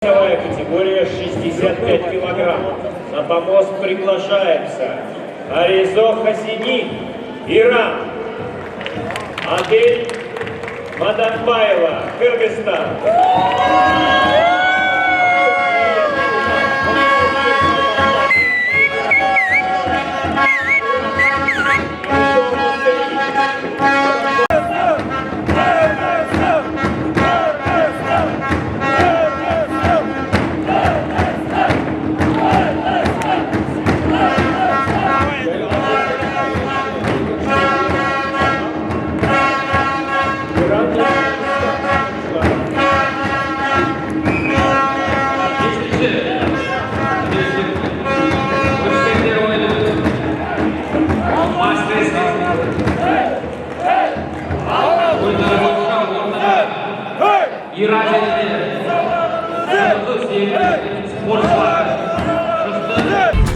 Весовая категория 65 килограммов. На помост приглашается Аризо Хасини, Иран. Адель Маданбаева, Кыргызстан.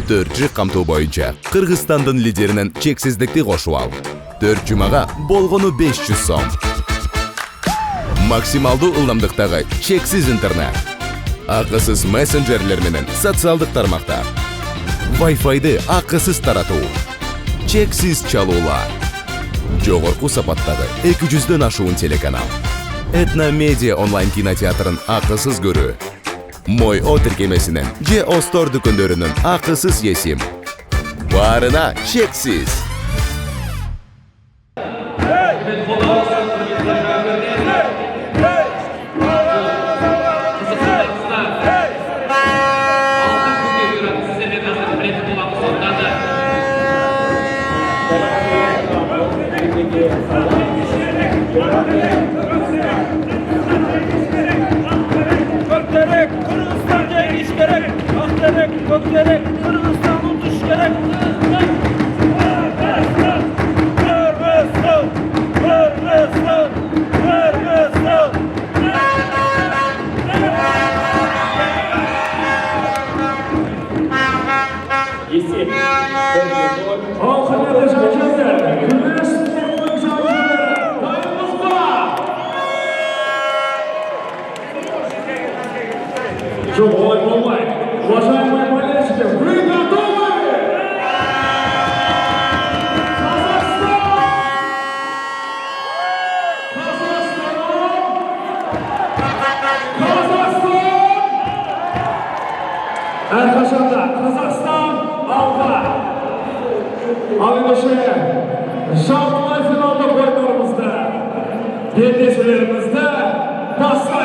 Төртчі қамту бойынша Қырғызстандың лидерінің чексіздікті қошуы ал. 4 жұмаға болғыны 500 сом. Максималды ылдамдықтағы чексіз интернет. Ақысыз мессенджерлер менен социалдық тармақтар. Wi-Fi'ды ақысыз тарату. Чексіз чалуулар. Жоғырқы сапаттағы 200-ден ашуын телеканал. Этно Медиа онлайн кинотеатрын ақысыз көрі. Мой о тіркемесінің же Остор дүкендерінің ақысыз есім. Барына чексіз. Göklerek, Kırgızistan'ın düş gerek. Kırgızistan, Kırgızistan, Kırgızistan. Есеп. Halkın yetişmeyecekler. Kırgız sportun mücadeleleri. Dayımız var. Çok kolay olmayın. Уважаемые болельщики, вы готовы? Казахстан! Казахстан! Казахстан! Arkadaşlar Kazakistan aldı. Arkadaşlar şampiyonlar finalda koyduğumuzda belgeselerimizde başlayız.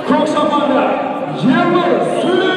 Çok şampanya, 20 sürü